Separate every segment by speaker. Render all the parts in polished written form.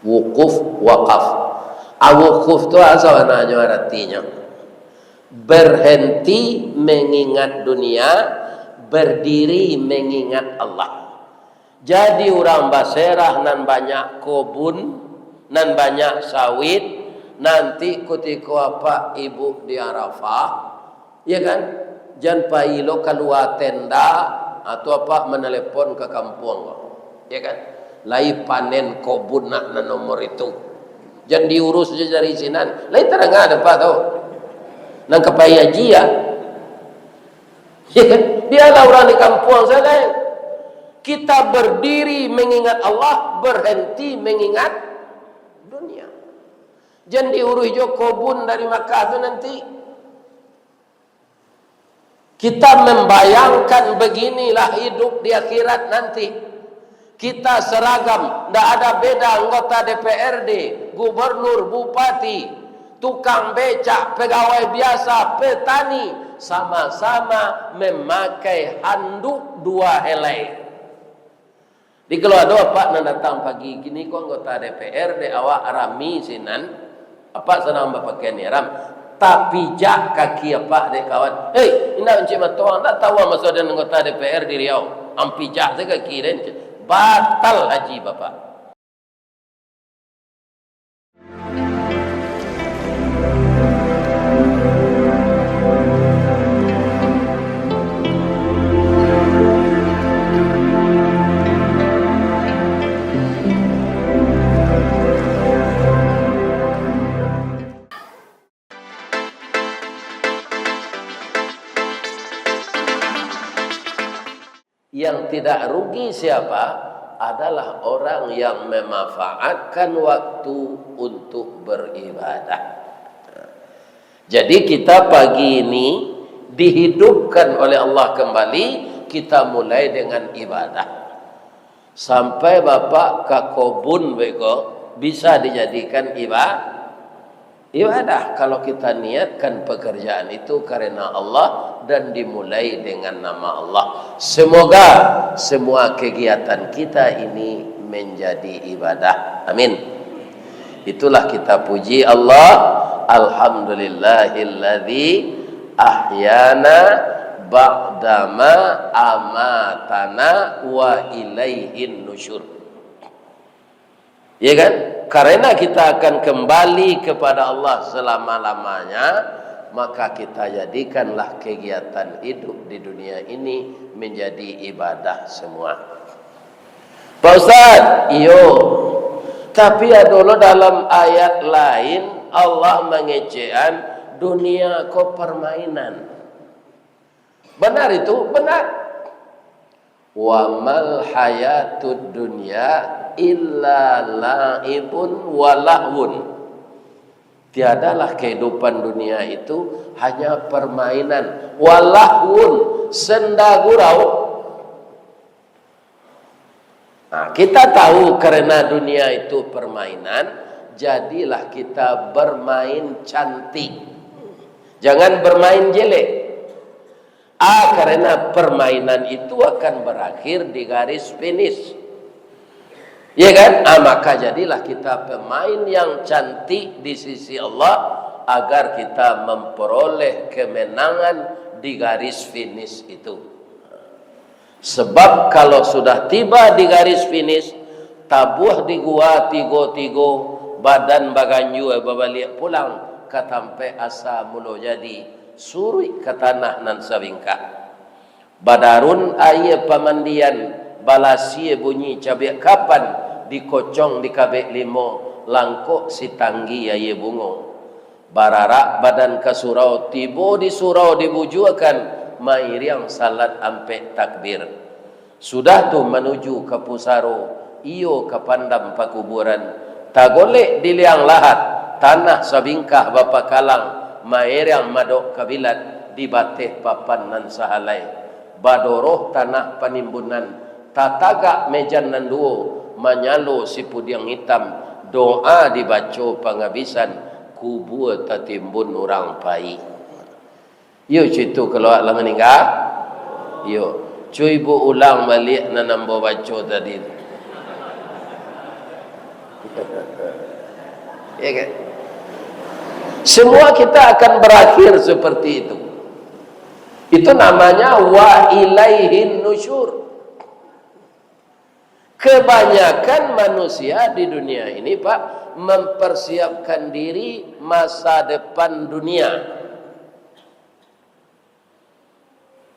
Speaker 1: Wukuf, wakaf. Wukuf itu asal namanya artinya berhenti mengingat dunia, berdiri mengingat Allah. Jadi orang baserah nan banyak kebun, nan banyak sawit, nanti ketika apa ibu di Arafah, ya kan? Jangan pailo keluar tenda atau apa menelepon ke kampung, ya kan? Lai panen kebun nak nomor itu. Jangan diurus je dari sinan. Lai terang ada apa tau? Nang kepaya jia. Ya kan? Dialah orang di kampung saya. Kita berdiri mengingat Allah, berhenti mengingat dunia. Jangan diurus jo kebun dari Makkah tu nanti. Kita membayangkan beginilah hidup di akhirat nanti. Kita seragam, tidak ada beda anggota DPRD, gubernur, bupati, tukang becak, pegawai biasa, petani, sama-sama memakai handuk 2 helai. Di kalau ada apa nak datang pagi gini ko anggota DPRD awak arami sinan, apa senang berpakaian iram, tapi jak kaki apa dek kawan. Hei, ina encik matuang tak tahu masa ada anggota DPR di Riau. Ampi jak se kaki dan batal haji bapak. Yang tidak rugi siapa? Adalah orang yang memanfaatkan waktu untuk beribadah. Jadi kita pagi ini dihidupkan oleh Allah kembali, kita mulai dengan ibadah. Sampai bapak ke kebun beko bisa dijadikan ibadah kalau kita niatkan pekerjaan itu karena Allah dan dimulai dengan nama Allah. Semoga semua kegiatan kita ini menjadi ibadah. Amin. Itulah kita puji Allah. Alhamdulillahilladzi ahyana ba'dama amatana wa ilaihin nusyur. Ya kan? Karena kita akan kembali kepada Allah selama-lamanya, maka kita jadikanlah kegiatan hidup di dunia ini menjadi ibadah semua. Pak Ustaz, iyo. Tapi ada dalam ayat lain Allah mengejekkan dunia kau permainan. Benar itu? Benar. Wa mal hayatud dunya illa la'ibun wa lahwun. Tiadalah kehidupan dunia itu hanya permainan, walahwun, senda gurau. Nah, kita tahu karena dunia itu permainan, jadilah kita bermain cantik. Jangan bermain jelek. Karena permainan itu akan berakhir di garis finish. Ya kan? Maka jadilah kita pemain yang cantik di sisi Allah agar kita memperoleh kemenangan di garis finish itu. Sebab kalau sudah tiba di garis finish, tabuh di gua tigo badan baganju babalik pulang katampe asa mulo jadi suri ke tanah nan sabingka. Badarun aye pamandian balasie bunyi cabe kapan dikocong di kabek limo langkok si tanggi aye bungo. Bararak badan ke surau tibo di surau dibujuakan mairiang salat ampe takbir. Sudah tu menuju ke pusaro iyo ke pandam pakuburan. Tagolek di liang lahat tanah sabingkah bapa kalang mairiang madok kabilat di bateh papan nan sahalai. Badoroh tanah panimbunan tatagak mejan nan duo manyalo si pudiang hitam doa dibaca pangabisan kubur tatimbun orang pai. Yo cerita keluar lah meninggal. Yo cuy bu ulang balik na nambo baca tadi. Ya kan? Semua kita akan berakhir seperti itu. Itu namanya wa ilaihin nusyur. Kebanyakan manusia di dunia ini, Pak, mempersiapkan diri masa depan dunia.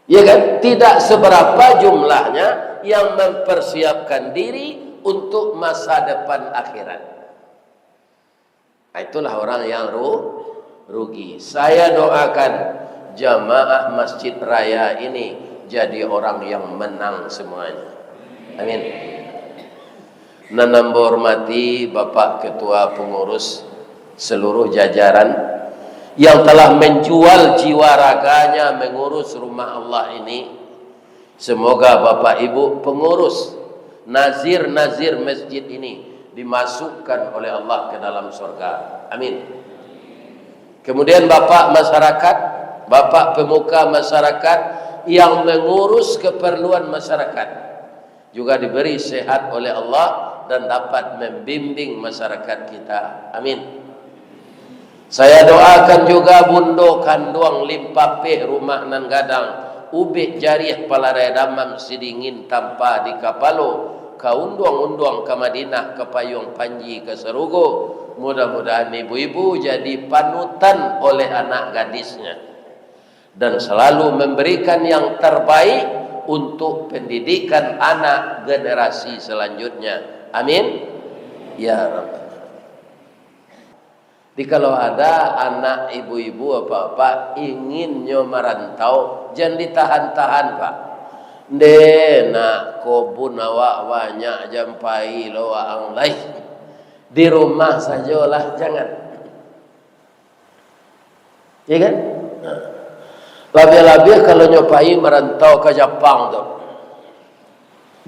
Speaker 1: Ya kan? Tidak seberapa jumlahnya yang mempersiapkan diri untuk masa depan akhirat. Nah, itulah orang yang rugi. Saya doakan jamaah Masjid Raya ini jadi orang yang menang semuanya. Amin. Nanam hormati Bapak Ketua Pengurus seluruh jajaran yang telah menjual jiwa raganya mengurus rumah Allah ini. Semoga Bapak Ibu pengurus nazir-nazir masjid ini dimasukkan oleh Allah ke dalam surga. Amin. Kemudian Bapak masyarakat, Bapak pemuka masyarakat yang mengurus keperluan masyarakat juga diberi sehat oleh Allah dan dapat membimbing masyarakat kita. Amin. Saya doakan juga bundo kanduang limpapeh rumah nan gadang ubik jariah palaraya damam sidingin tanpa di kapalo kaunduang-unduang ke Madinah ke Payung Panji ke Serugo. Mudah-mudahan ibu-ibu jadi panutan oleh anak gadisnya dan selalu memberikan yang terbaik untuk pendidikan anak generasi selanjutnya. Amin. Ya Rabb. Jadi kalau ada anak ibu-ibu apa-apa ingin merantau, jangan ditahan-tahan, Pak. Nak kobun awak banyak jampai lo ang lain. Di rumah sajalah, jangan. Ya kan? Lebih-lebih kalau nyopai merantau ke Jepang tu.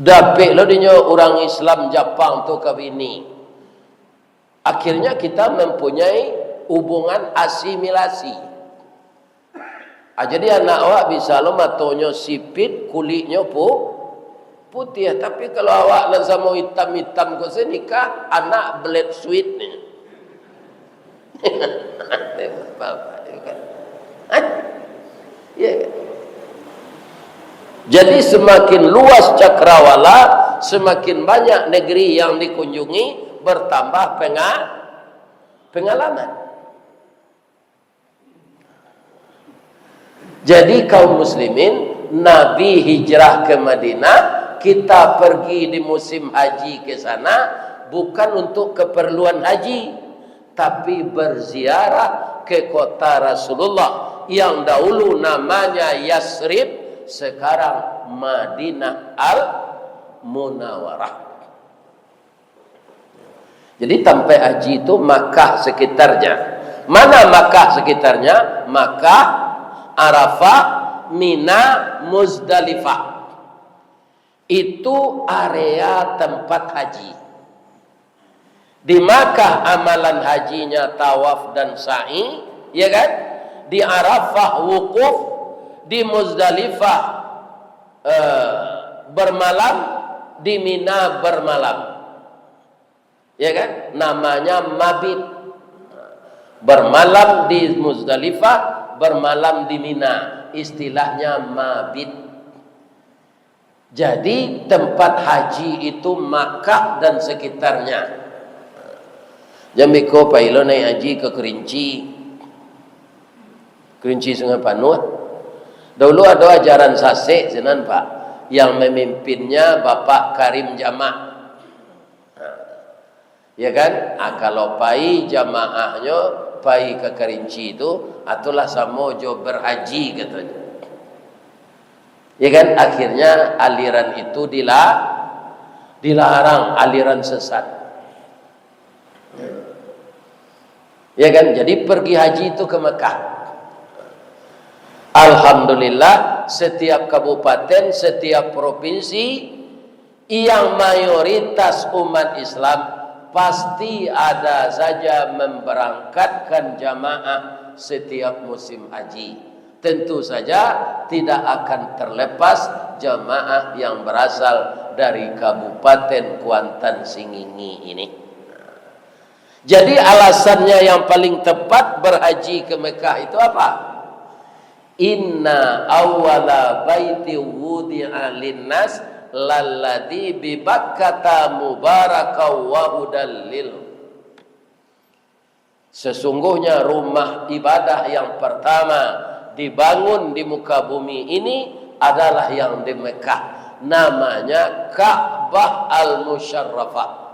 Speaker 1: Dapik lo dinyo orang Islam Jepang tu ke bini. Akhirnya kita mempunyai hubungan asimilasi. Jadi anak awak bisa lo matonya sipit, kulitnya putih. Tapi kalau awak nak sama hitam-hitam kau nikah, anak blade sweet ni. Ya. Jadi semakin luas cakrawala, semakin banyak negeri yang dikunjungi, bertambah pengalaman. Jadi kaum muslimin, Nabi hijrah ke Madinah, kita pergi di musim haji ke sana bukan untuk keperluan haji, tapi berziarah ke kota Rasulullah yang dahulu namanya Yasrib, sekarang Madinah Al-Munawwarah. Jadi sampai haji itu Makkah sekitarnya. Mana Makkah sekitarnya? Makkah, Arafah, Mina, Muzdalifah. Itu area tempat haji. Di Makkah amalan hajinya tawaf dan sa'i, ya kan? Di Arafah wukuf, di Muzdalifah bermalam, di Mina bermalam. Ya kan? Namanya mabit. Bermalam di Muzdalifah, bermalam di Mina. Istilahnya mabit. Jadi tempat haji itu Makkah dan sekitarnya. Jambiko pailo naik haji ke Kerinci Sungai Panut. Dulu ada ajaran sasek senan Pak, yang memimpinnya Bapak Karim Jamaah. Ya kan? Kalau pai jamaahnya pai ke Kerinci itu, atulah samojo berhaji katanya. Ya kan? Akhirnya aliran itu dilarang, aliran sesat. Ya kan? Jadi pergi haji itu ke Mekah. Alhamdulillah, setiap kabupaten, setiap provinsi yang mayoritas umat Islam pasti ada saja memberangkatkan jamaah setiap musim haji. Tentu saja tidak akan terlepas jamaah yang berasal dari Kabupaten Kuantan Singingi ini. Jadi alasannya yang paling tepat berhaji ke Mekah itu apa? Inna awwala baiti wudi'a linnas lalladzi bi Bakkata mubarakaw wa hudal lil. Sesungguhnya rumah ibadah yang pertama dibangun di muka bumi ini adalah yang di Mekah, namanya Ka'bah Al-Musyarrafah.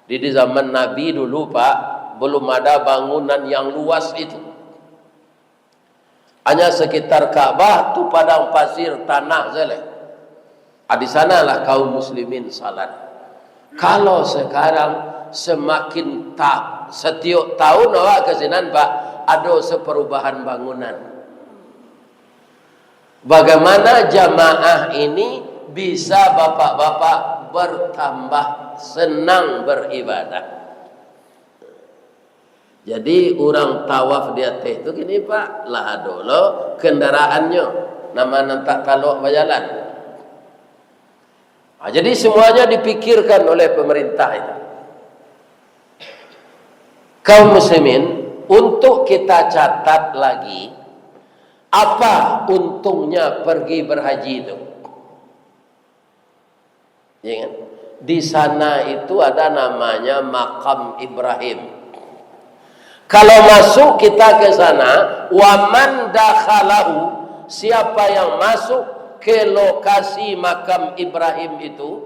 Speaker 1: Di zaman Nabi dulu Pak, belum ada bangunan yang luas itu. Hanya sekitar Ka'bah tu padang pasir tanah saja. Di sanalah kaum muslimin salat. Kalau sekarang semakin setiap tahun awak ke sini Pak, ada seperubahan bangunan. Bagaimana jamaah ini bisa bapak-bapak bertambah senang beribadah? Jadi orang tawaf di atas itu gini Pak, lah dulu kendaraannya, nama nantak taluk berjalan. Jadi semuanya dipikirkan oleh pemerintah itu. Kaum muslimin, untuk kita catat lagi, apa untungnya pergi berhaji itu? Ya kan? Di sana itu ada namanya Makam Ibrahim. Kalau masuk kita ke sana, waman dakhalahu, siapa yang masuk ke lokasi Makam Ibrahim itu,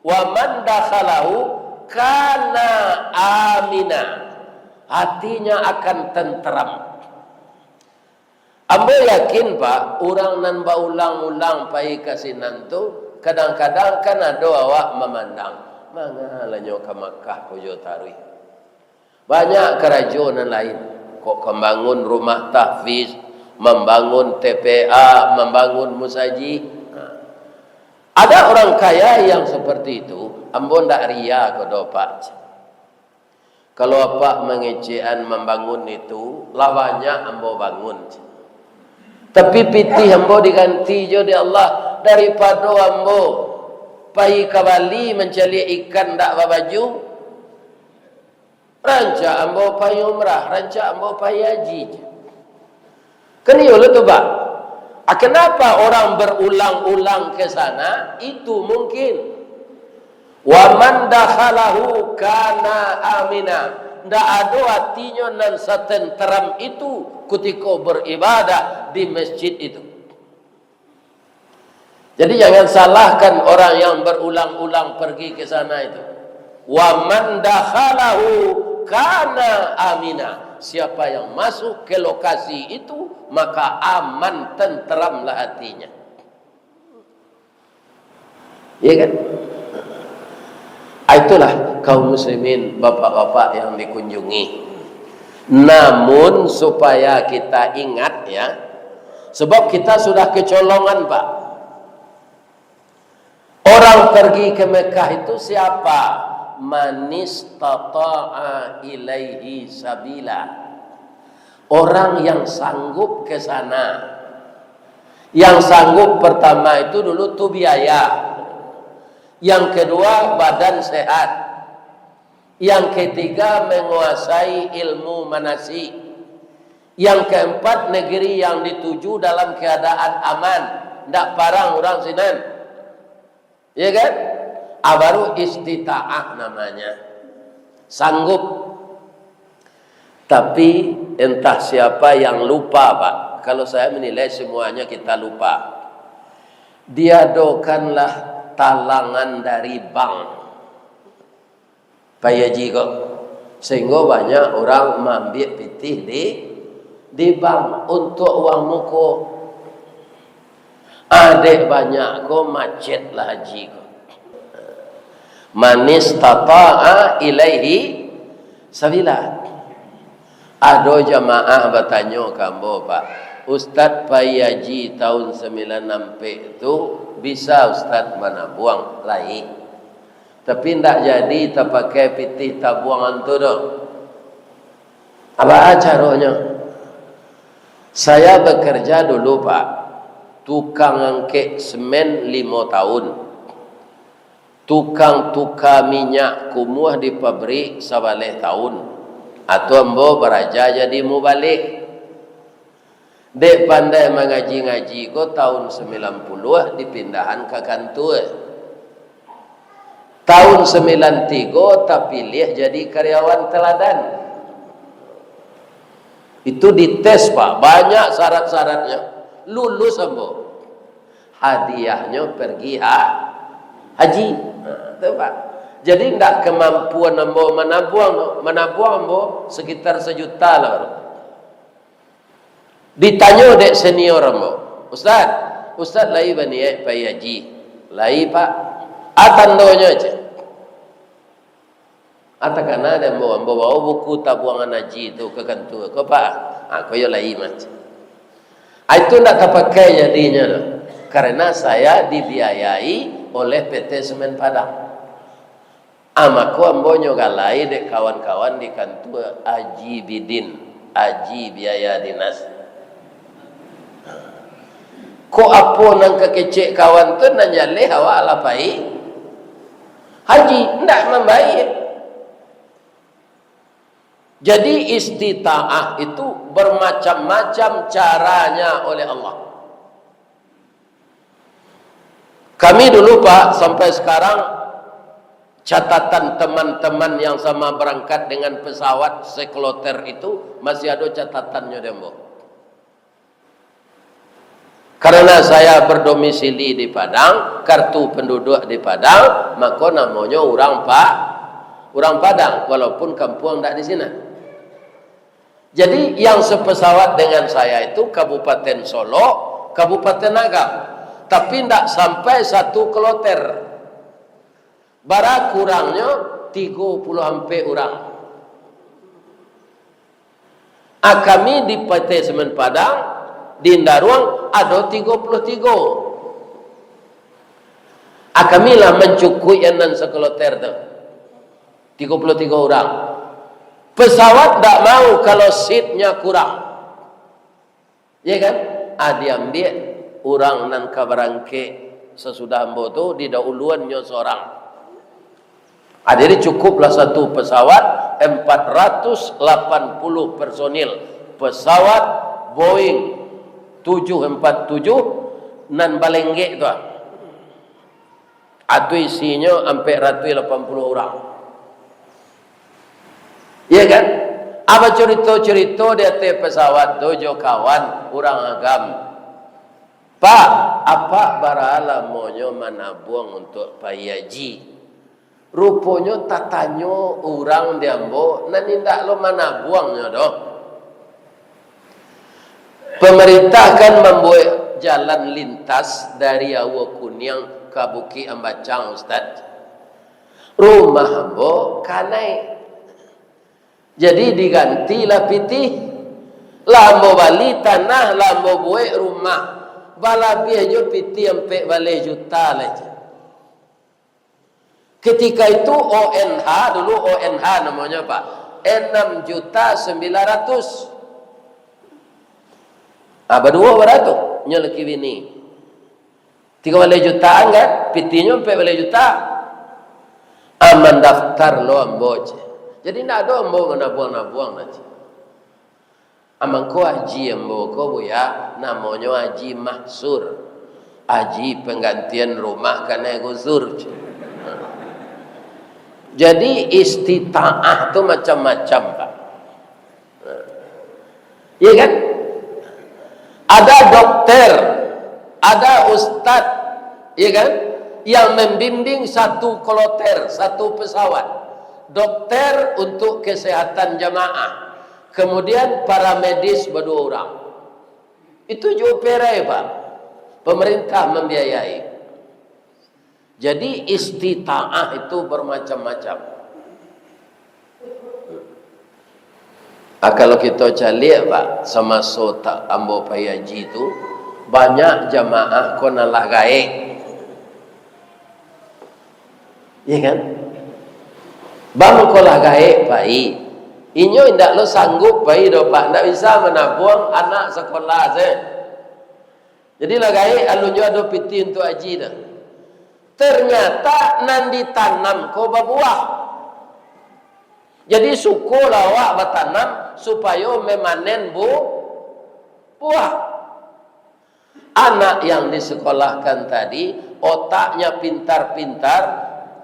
Speaker 1: waman dakhalahu kana amina, hatinya akan tenteram. Ambo yakin Pak, orang nan baulang-ulang pai kasinan tu, kadang-kadang kan ada awak memandang, mangalanyo ke Makkah kojo tarui. Banyak kerajaan lain kok membangun rumah tahfiz, membangun TPA, membangun musaji. Ada orang kaya yang seperti itu, ambo ndak ria kodo Pak. Kalau apa mengecehan membangun itu, lawannya ambo bangun. Tapi pitih ambo diganti jo di Allah daripada ambo pai ke Bali mencari ikan ndak babaju. Ranca ambo pai umrah, ranca ambo pai haji. Kan iyo tu Pak. Kenapa orang berulang-ulang ke sana? Itu mungkin. Wa man dakhalahu kana amina. Ndak ada artinya nan setenteram itu ketika beribadah di masjid itu. Jadi jangan salahkan orang yang berulang-ulang pergi ke sana itu. Wa man dakhalahu kana amina. Siapa yang masuk ke lokasi itu maka aman, tenteramlah hatinya. Iya kan? Itulah kaum muslimin, bapak-bapak yang dikunjungi. Namun supaya kita ingat ya, sebab kita sudah kecolongan Pak. Orang pergi ke Mekah itu siapa? Manis tata'a ilaihi sabila. Orang yang sanggup ke sana. Yang sanggup pertama itu dulu tuh biaya. Yang kedua badan sehat. Yang ketiga menguasai ilmu manasik. Yang keempat negeri yang dituju dalam keadaan aman, tidak parang orang sinan. Ya kan? Baru istita'ah namanya. Sanggup. Tapi entah siapa yang lupa Pak. Kalau saya menilai semuanya kita lupa. Diadakanlah talangan dari bank Pak Haji kok, sehingga banyak orang mengambil pitih di bank untuk uang muka. Adek banyak kok macet lah haji kok. Manis tata'a ilaihi sabila. Ada jamaah bertanya kamu Pak, Ustaz Pak Haji tahun 96 itu bisa Ustaz mana buang lain. Tapi tidak jadi tak pakai pitih tak buangan tu dah. Apa caranya? Saya bekerja dulu Pak, tukang angkek semen 5 tahun. tukang tukar minyak kumuh di pabrik sabaleh tahun atau ambo beraja jadi mubalik. Dek pandai mengaji-ngaji ko tahun 90 dipindahan ke kantor. Tahun 93 terpilih jadi karyawan teladan. Itu dites Pak, banyak syarat-syaratnya. Lulus ambo. Hadiahnya pergi haji. Itu Pak. Jadi tidak kemampuan ambo menabuang ambo sekitar 1 juta lah. Ditanya dek senior ambo, Ustaz lai bani pai haji. Lai Pak, atandonya aja. Atakana ada ambo bawa buku tabungan haji itu ke kantor. Ko Pak, aku yo lai macam. Itu tidak terpakai jadinya loh. Karena saya dibiayai oleh PT Semen Padang. Amaku ambo nyogalai dek kawan-kawan di kantor Haji Bidin, Haji Biaya Dinas. Ko apa nang kekecek kawan tu nanya leh awak lapai haji ndak membaik. Jadi istita'ah itu bermacam-macam caranya oleh Allah. Kami dulu Pak sampai sekarang catatan teman-teman yang sama berangkat dengan pesawat sekloter itu masih ada catatannya dembo. Karena saya berdomisili di Padang, kartu penduduk di Padang, maka namanya orang Padang, walaupun kampung tidak di sini. Jadi yang sepesawat dengan saya itu Kabupaten Solo, Kabupaten Agam, tapi tidak sampai 1 kloter. Bara kurangnya 30 sampai orang. Kami di PT Semen Padang di Indaruang ada 33. Kamilah mencukui enan sekloter tu. 33 orang. Pesawat tak mau kalau seatnya kurang. Ya kan? Diambil orang nan kabarangke sesudah ambo tu di dahuluannya seorang. Jadi cukuplah satu pesawat 480 personil. Pesawat Boeing 747 nan balengge tu. Atau isinya sampai 180 orang. Ya kan? Apa cerita-cerita di atas pesawat tu jo kawan orang agam. Pak, apa baralah monyo menabung untuk payaji? Rupanya tatanya orang diambo nan indak lo menabungnya doh. Pemerintah akan membuat jalan lintas dari Awa Kunyang ke Bukit Ambacang Ustaz. Rumah ambo kanai. Jadi digantilah pitih. Lambo bali tanah, lambo buat rumah. Balabi aja pitih sampai balik juta lah. Ketika itu ONH, dulu ONH namanya Pak. 6.900.000. Berdua beratus nyeleki bini 3 jutaan kan, pitinya 4 juta. Aman daftar lo ambo. Jadi nak ada ambo menabuang nanti. Aman ko haji ambo ko buya namanya haji mahsur. Haji penggantian rumah karena gusur. Jadi istita'ah tu macam-macam Pak. Iya kan? Ada dokter, ada ustaz, ya kan, yang membimbing 1 kloter, 1 pesawat. Dokter untuk kesehatan jamaah, kemudian para medis 2 orang. Itu juga perai Pak. Pemerintah membiayai. Jadi istita'ah itu bermacam-macam. Kalau kita cari Pak, sama sota ambo payaji itu banyak jamaah konalah gaek. Ya kan? Bang kolah gaek pai. Inyo indak lo sanggup pai do Pak, ndak bisa menabung anak sekolah saya. Jadi lah gaek alunyo ada piti untuk haji dah. ternyata nan ditanam ko berbuah. Jadi suku lawak bertanam supaya memanen buah. Anak yang disekolahkan tadi otaknya pintar-pintar,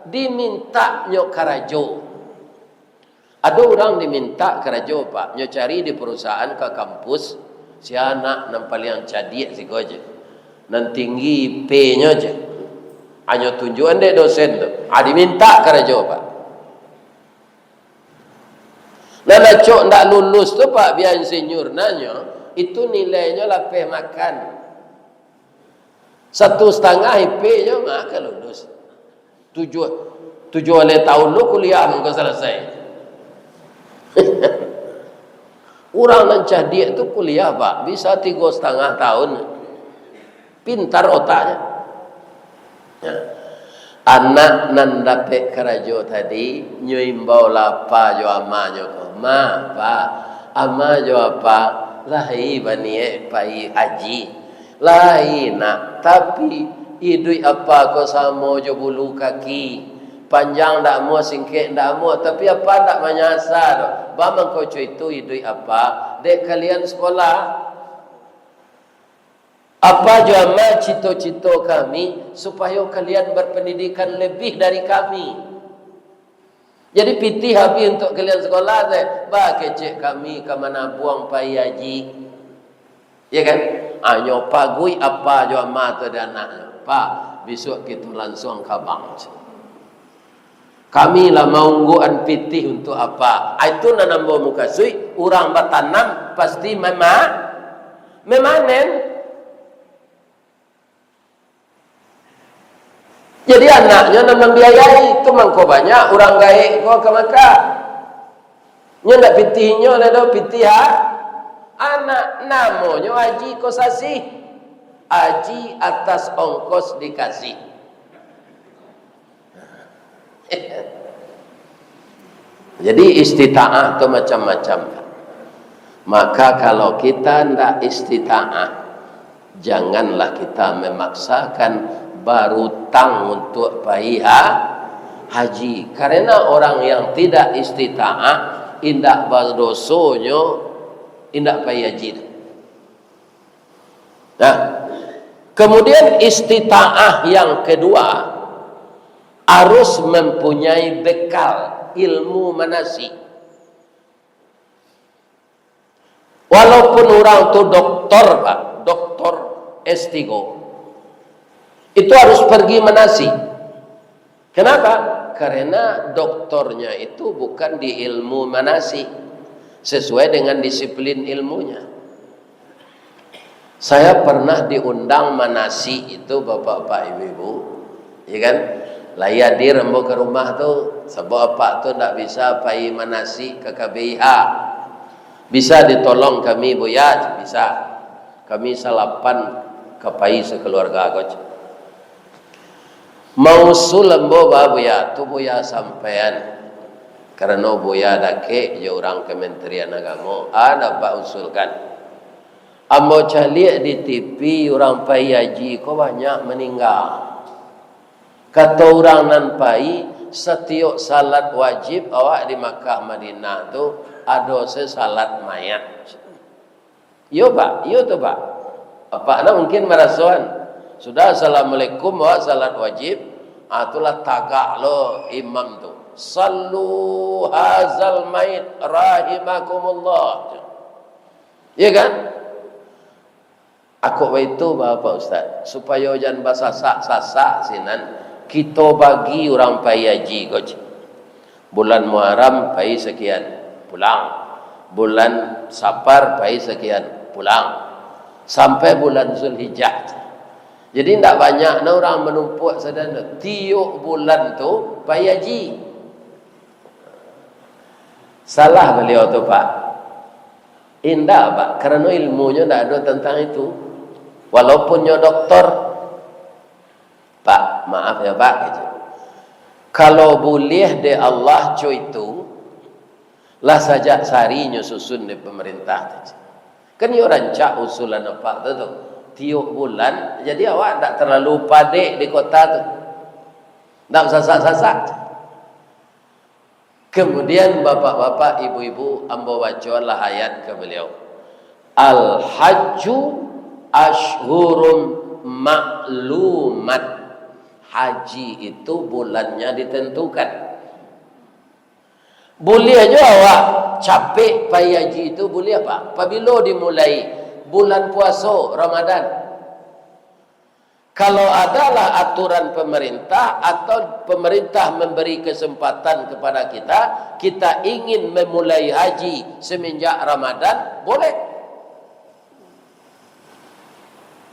Speaker 1: diminta nyo karajo. Ada orang diminta karajo pak, nyo cari di perusahaan ke kampus, si anak yang paling cadik si goje, nan tinggi P-nya aja, hanya tunjukan deh dosen tu, diminta karajo pak. Nah cok ndak lulus tu pak, biar insinyur nanya, itu nilainya lapeh makan. 1,5 IP-nya maka lulus. 7 tahun lu kuliah muka selesai. Orang nan cadik tu kuliah pak, bisa 3,5 tahun. Pintar otaknya. Ya. Anak nan dapat kerajo tadi nyimbau lapa jo amanyo ko. Ma pa, ama jo apa? Lahi bani pai haji. Lahi nak, tapi idui apa ko samo jo bulu kaki. Panjang ndak mau, singkit ndak mau, tapi apa ndak menyasar. Bamang kau cuy itu idui apa? Dek kalian sekolah. Apa jama cito-cito kami supaya kalian berpendidikan lebih dari kami. Jadi pitih habis untuk kalian sekolah saya. Bah kecek kami ke mana buang pai haji. Ya kan? Anyo pagui apa jama tu dan anak. Pak, besok kita langsung ke bank. Kami lah maungguan pitih untuk apa? Itu nanambo muka sui. Orang bertanam pasti memanen. Jadi anaknya nak membiayai itu mangko banyak orang gaik ko ke Makkah. Nya ndak pitihnya ada pitih anak namanya haji ko sasih. Haji atas ongkos dikasih. Jadi istita'ah itu macam-macam. Maka kalau kita ndak istita'ah, janganlah kita memaksakan berhutang untuk paiha haji. Karena orang yang tidak istita'ah, indak berdosonyo, indak paiha haji. Nah, kemudian istita'ah yang kedua, harus mempunyai bekal ilmu manasik. Walaupun orang itu doktor pak, doktor S3, itu harus pergi manasik. Kenapa? Karena doktornya itu bukan di ilmu manasik, sesuai dengan disiplin ilmunya. Saya pernah diundang manasik itu bapak-bapak ibu-ibu, ya kan? Layadir embo ke rumah tu, sebab apa tu tak bisa pai manasik ke KBIH. Bisa ditolong kami Buya, bisa. Kami salapan ke pai sekeluarga aku. Mausul embo Buya, tu Buya sampean. Karena Buya dake je orang Kementerian Agama, dapat usulkan. Ambo calik di TV orang pai haji ko banyak meninggal. Kata orang nan pai, setiap salat wajib awak di Makkah Madinah tu ada salat mayat. Yo pak, yo tu pak. Apa nak mungkin merasuan. Sudah assalamualaikum awak salat wajib, itulah tagak lo imam tu. Sallu hazal mayit rahimakumullah. Ya kan? Aku itu bapak ustaz, supaya jangan basasak-sasak sinan. Kita bagi orang pai haji goj. Bulan Muharram pai sekian, pulang. Bulan Safar pai sekian, pulang. Sampai bulan Zulhijjah. Jadi tidak banyak orang menumpuk sedana. Tiuk bulan tu pai haji. Salah beliau tu pak. Indah pak, kerana ilmunya tidak ada tentang itu. Walaupun nyo doktor. Pak, maaf ya Pak. Kalau boleh de Allah co itu, lah saja sarinya susun de pemerintah. Kan yo rancak usulan apa tu? Tiuk bulan, jadi awak tak terlalu padek di kota tu. Tak sasak-sasak. Kemudian bapak-bapak, ibu-ibu, ambo bacalah ayat ke beliau. Al-hajju ashhurun ma'lumat. Haji itu bulannya ditentukan. Boleh aja awak capek pai haji itu boleh apa? Apabila dimulai bulan puasa Ramadan. Kalau adalah aturan pemerintah atau pemerintah memberi kesempatan kepada kita, kita ingin memulai haji semenjak Ramadan, boleh.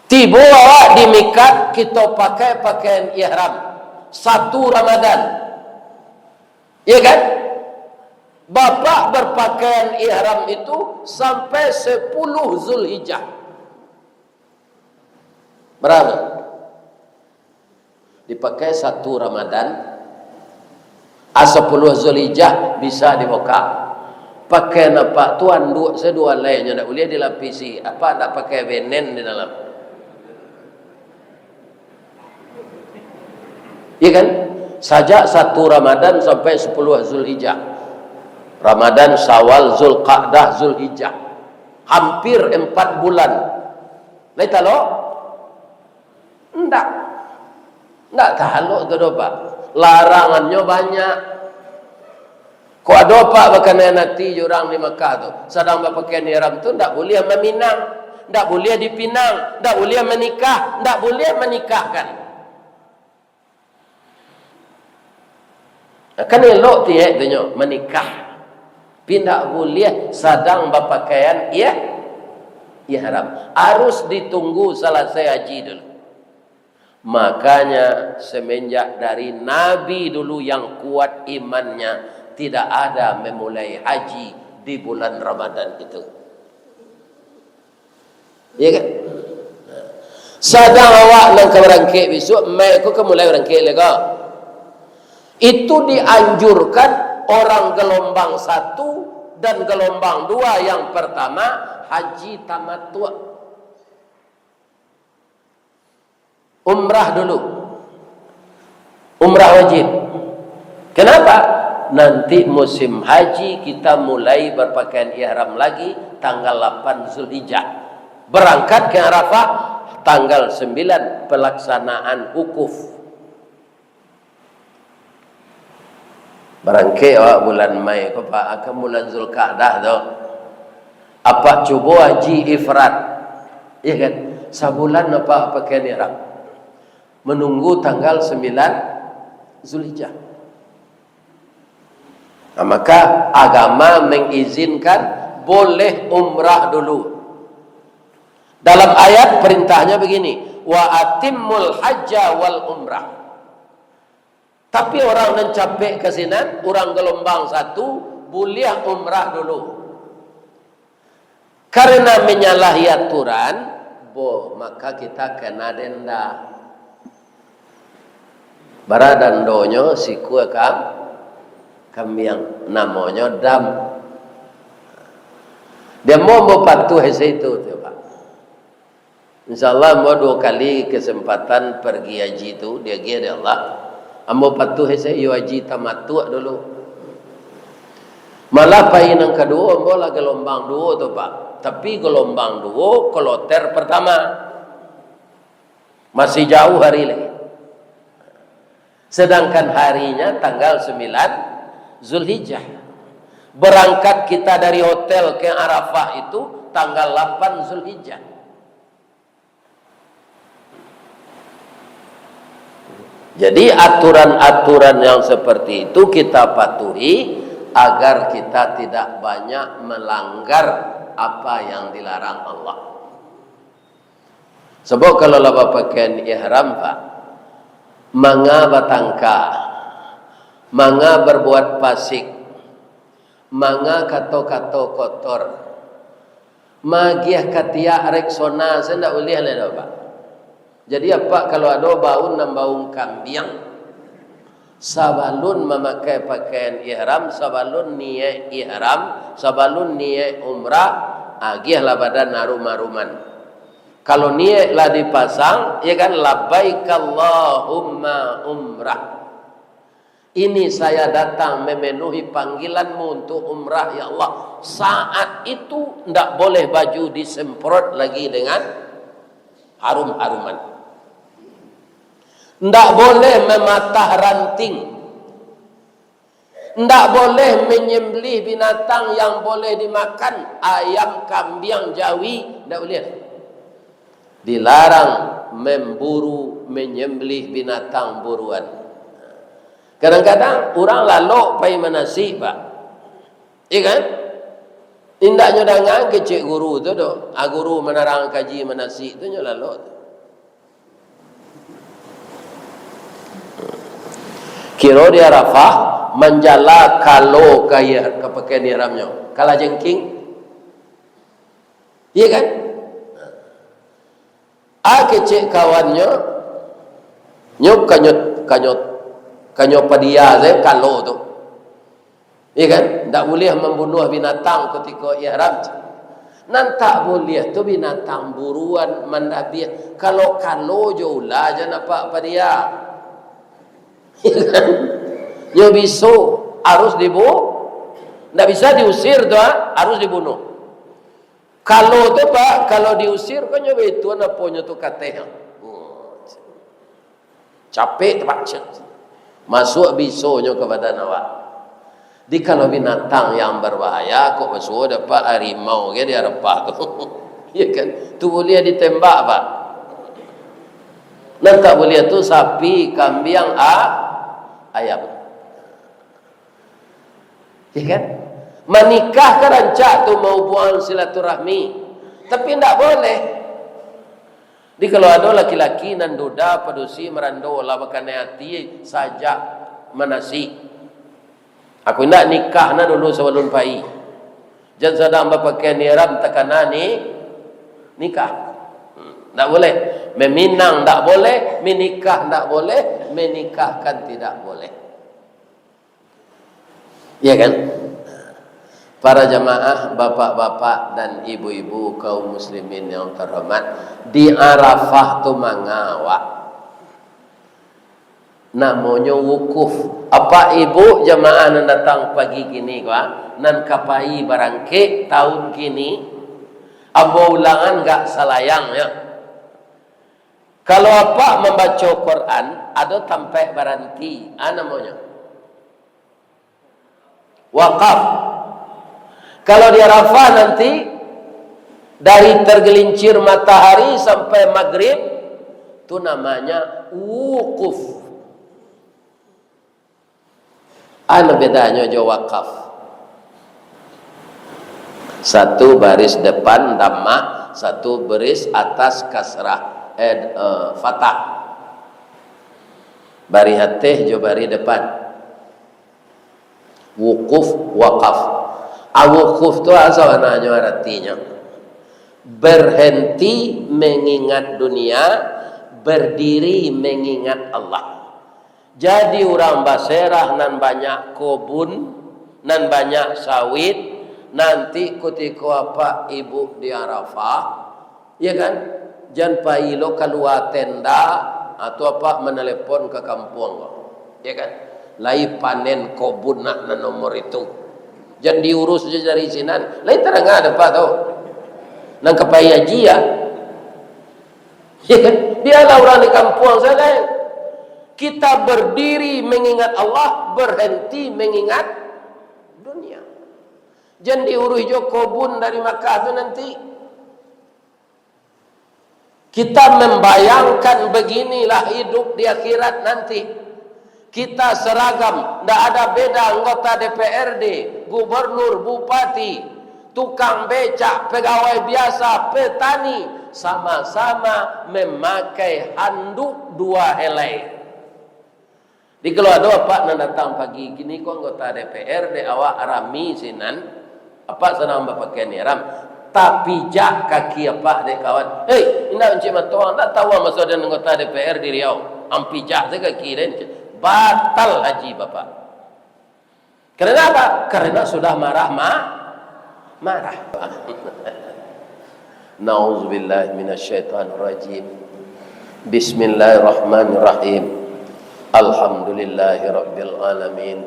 Speaker 1: Tiba awak di mikat, kita pakai pakaian ihram 1 Ramadan. Ya kan? Bapak berpakaian ihram itu sampai 10 Zulhijjah. Berapa? Dipakai 1 Ramadan, 10 Zulhijjah bisa dibuka. Pakai apa tuan sedua lainnya tak boleh dilapisi. Apa tak pakai benen di dalam? Ya kan? Sajak 1 Ramadan sampai 10 Zulhijjah. Ramadan, Syawal, Zulqa'dah, Zulhijjah. Hampir 4 bulan. Lai talo? Enggak. Enggak tahaluk tu dopak. Larangannya banyak. Kau ada pak berkenaan nanti orang di Mekah tu. Sedang berpakaian ihram tu enggak boleh meminang, enggak boleh dipinang, enggak boleh menikah, enggak boleh menikahkan. Kan elok tiak tu menikah. Pindah boleh sedang berpakaian ihram. Harus ditunggu selesai haji dulu. Makanya semenjak dari Nabi dulu yang kuat imannya, tidak ada memulai haji di bulan Ramadan itu. Ya kan? Sadang awak nang berangkit besok, mai aku mulai berangkit lega. Itu dianjurkan orang gelombang 1 dan gelombang 2. Yang pertama haji tamattu'. Umrah dulu. Umrah wajib. Kenapa? Nanti musim haji kita mulai berpakaian ihram lagi tanggal 8 Zulhijjah. Berangkat ke Arafah tanggal 9 pelaksanaan wukuf. Berangkat awak bulan Mei apa pak? Akan bulan Zulqa'dah tu. Apa cuba haji ifrat? Ya kan? Sebulan apa pakaian ihram? Menunggu tanggal 9 Zulhijjah. Nah, maka agama mengizinkan boleh umrah dulu. Dalam ayat perintahnya begini, wa atimmul hajja wal umrah. Tapi orang mencapai kesinan, orang gelombang 1 boleh umrah dulu. Karena menyalahi aturan, maka kita kena denda. Baradandonyo siku kami yang namanya dam. Dia mau patuh itu tu pak. InsyaAllah mau 2 kali kesempatan pergi haji itu dia dia Allah. Ambo patuh yo haji tamattu' dulu. Malah pai yang kedua ambo lah gelombang 2 tu pak. Tapi gelombang 2 kloter pertama masih jauh hari lagi. Sedangkan harinya tanggal 9 Zulhijjah. Berangkat kita dari hotel ke Arafah itu tanggal 8 Zulhijjah. Jadi aturan-aturan yang seperti itu kita patuhi agar kita tidak banyak melanggar apa yang dilarang Allah. Sebab kalau laba pakaian ihram pak, manga batangka, manga berbuat pasik, manga kato-kato kotor, magiah katia reksona, saya tidak boleh lah pak. Jadi apa kalau ada bau nam bau kambing, sabalun memakai pakaian ihram, sabalun niat ihram, sabalun niat umrah, agiahlah badan arum-aruman. Kalau niat lah dipasang, ya kan labbaik Allahumma umrah. ini saya datang memenuhi panggilanmu untuk umrah ya Allah. Saat itu tidak boleh baju disemprot lagi dengan harum-haruman. Tidak boleh mematah ranting. Tidak boleh menyembelih binatang yang boleh dimakan. Ayam, kambing, jawi, tidak boleh. Dilarang memburu, menyembelih binatang buruan. Kadang-kadang orang lalok pai manasik, Pak. Iya kan? Indaknya dengan kecik guru tu doh. Guru menerang kaji manasik tu nya lalok. Kira di Arafah menjala kalau kaya kepakaian ihramnya. Kala jengking. Iya kan? Kecik kawannya nyok kanyot padia saya kalau tu. Iya kan? Tak boleh membunuh binatang ketika ihram. Nan tak boleh tu binatang buruan mandabih. Kalau jola je nampak padia. Iya kan? Yo bisa harus dibunuh. Tak bisa diusir tu harus dibunuh. Kalau tu Pak, kalau diusir kan nyo itu naponyo tu kateh. Capek Pak. Masuk bisonyo ke badan awak. Di kalau binatang yang berbahaya kok masuk dapat harimau ke di Arafah tu. Ya kan? Tu boleh ditembak Pak. Dan tak boleh tu sapi, kambing, ayam. Ya kan? Menikah kerancak tu mau buang silaturahmi. Tapi tidak boleh. Jadi kalau ada laki-laki nan duda padusi merando lah makan hati saja manasi. Aku nak nikah na dulu sebelum pai. Jangan sedang berpakaian ihram tekana ni nikah. Tak boleh. Meminang tak boleh, menikah tak boleh, menikahkan tidak boleh. Ya kan? Para jamaah, bapak-bapak dan ibu-ibu kaum muslimin yang terhormat, di Arafah tu mangawak namanya wukuf. Apa ibu jamaah nan datang pagi kini kwa nan kapai barangke tahun kini abo ulangan gak salayang ya. Kalau apa membaca Quran ada tampai baranti namanya wakaf. Kalau di Arafah nanti dari tergelincir matahari sampai maghrib itu namanya wukuf. Apa bedanya jo wakaf? Satu baris depan dhamma, satu baris atas kasrah fatah. Bari hatih jo bari depan. Wukuf, wakaf. Wukuf tu asal namanya artinya berhenti mengingat dunia, berdiri mengingat Allah. Jadi orang baserah nan banyak kebun, nan banyak sawit, nanti ketika apa ibu di Arafah, ya kan? Jangan pailo keluar tenda atau apa menelepon ke kampung, ya kan? Lai panen kebun nak nomor itu. Jangan diurus je dari sinan. Lain terang ada Pak tau. Nang kepaya jia. Ya kan? Biarlah orang di kampung saya. Kita berdiri mengingat Allah, berhenti mengingat dunia. Jangan diurus jo kebun dari Makkah tu nanti. Kita membayangkan beginilah hidup di akhirat nanti. Kita seragam, tidak ada beda anggota DPRD, gubernur, bupati, tukang becak, pegawai biasa, petani, sama-sama memakai handuk 2 helai. Di kalau ada apa nak datang pagi gini kau anggota DPRD awak arami sinan, apa senang berpakaian ihram, tapi jak kaki apa dek kawan. Hei, indah encik matuang tak tahu masa ada anggota DPR di Riau, ampijak saya kaki dan batal haji bapak. Karena apa? Karena sudah marah. Nauzubillah minasyaitonir rajim. Bismillahirrahmanirrahim. Alhamdulillahi Rabbil Alamin.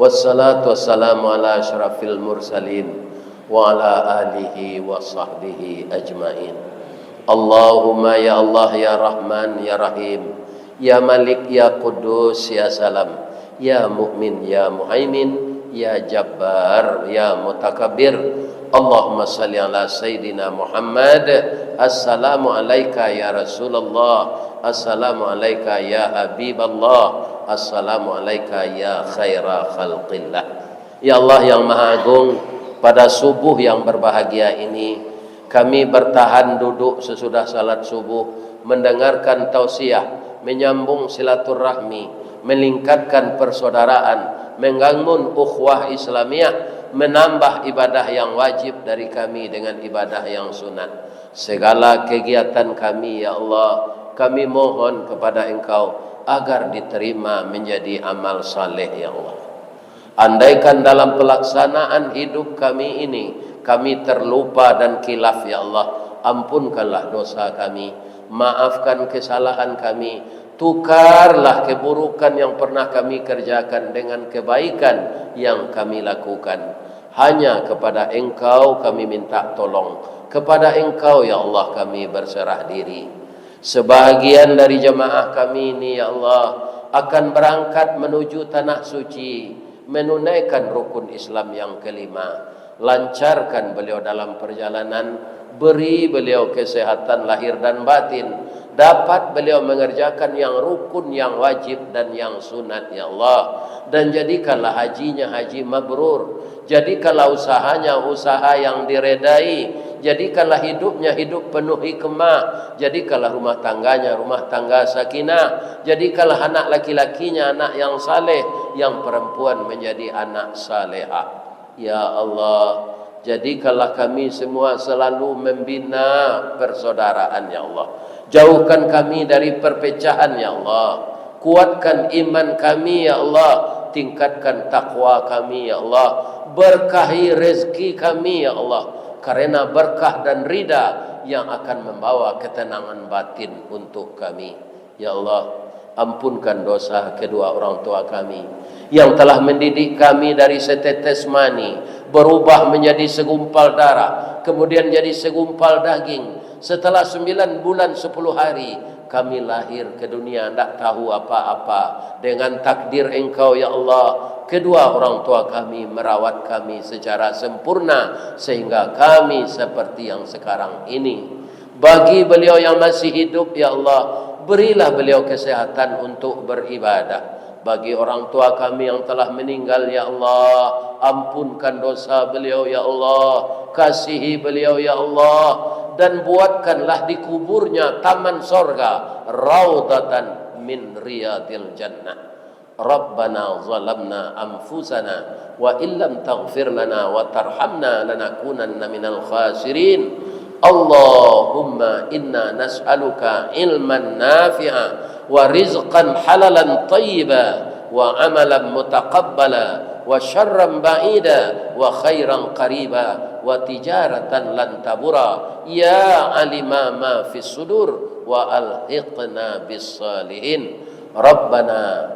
Speaker 1: Wassalatu wassalamu ala asyrafil mursalin wa ala alihi wa sahbihi ajmain. Allahumma ya Allah ya Rahman ya Rahim, ya Malik ya Qudus ya Salam, ya Mu'min ya Muhaimin, ya Jabbar ya Mutakabbir. Allahumma salli ala Sayyidina Muhammad. Assalamu alayka ya Rasulullah, assalamu alayka ya Habiballah, assalamu alayka ya khaira khalqillah. Ya Allah yang Maha Agung, pada subuh yang berbahagia ini kami bertahan duduk sesudah salat subuh, mendengarkan tausiah, menyambung silaturahmi, meningkatkan persaudaraan, membangun ukhuwah Islamiyah, menambah ibadah yang wajib dari kami dengan ibadah yang sunat. Segala kegiatan kami ya Allah, kami mohon kepada Engkau agar diterima menjadi amal saleh ya Allah. Andaikan dalam pelaksanaan hidup kami ini kami terlupa dan khilaf ya Allah, ampunkanlah dosa kami, maafkan kesalahan kami, tukarlah keburukan yang pernah kami kerjakan dengan kebaikan yang kami lakukan. Hanya kepada Engkau kami minta tolong, kepada Engkau ya Allah kami berserah diri. Sebahagian dari jemaah kami ini ya Allah akan berangkat menuju tanah suci, menunaikan rukun Islam yang kelima. Lancarkan beliau dalam perjalanan, beri beliau kesehatan lahir dan batin, dapat beliau mengerjakan yang rukun, yang wajib dan yang sunat ya Allah. Dan jadikanlah hajinya haji mabrur, jadikanlah usahanya usaha yang diredai, jadikanlah hidupnya hidup penuh hikmah, jadikanlah rumah tangganya rumah tangga sakinah, jadikanlah anak laki-lakinya anak yang saleh, yang perempuan menjadi anak salehah. Ya Allah, jadikanlah kami semua selalu membina persaudaraan ya Allah. Jauhkan kami dari perpecahan ya Allah. Kuatkan iman kami ya Allah. Tingkatkan takwa kami ya Allah. Berkahi rezeki kami ya Allah, karena berkah dan rida yang akan membawa ketenangan batin untuk kami ya Allah. Ampunkan dosa kedua orang tua kami yang telah mendidik kami dari setetes mani berubah menjadi segumpal darah, kemudian jadi segumpal daging. Setelah 9 bulan 10 hari kami lahir ke dunia, tidak tahu apa-apa. Dengan takdir Engkau ya Allah, kedua orang tua kami merawat kami secara sempurna sehingga kami seperti yang sekarang ini. Bagi beliau yang masih hidup ya Allah, berilah beliau kesehatan untuk beribadah. Bagi orang tua kami yang telah meninggal ya Allah, ampunkan dosa beliau ya Allah, kasihi beliau ya Allah, dan buatkanlah di kuburnya taman sorga, raudatan min riyadil jannah. Rabbana zalamna anfusana wa illam taghfir lana wa tarhamna lanakunanna minal khasirin. Allahumma inna nas'aluka ilman nafi'a wa rizqan halalan tayyiba wa amalan mutaqabbala wa syarran ba'ida wa khairan qariba wa tijaratan lan tabura ya alima ma fis sudur wa alhiqna bis salihin. Rabbana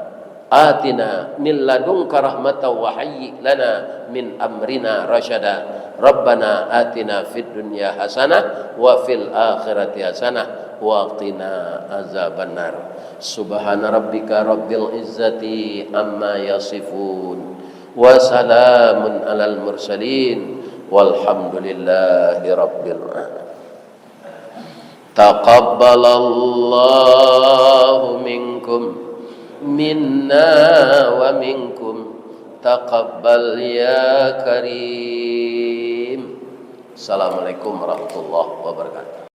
Speaker 1: atina min ladunka rahmatan wa hayyi lana min amrina rasyada. Rabbana atina fid dunya hasanah wa fil akhirati hasanah wa qina azabannar. Subhana rabbika rabbil izzati amma yasifun wa salamun alal mursalin walhamdulillahi rabbil alamin. Taqabbalallahu minkum minna wa minkum taqabbal ya karim. Assalamualaikum warahmatullahi wabarakatuh.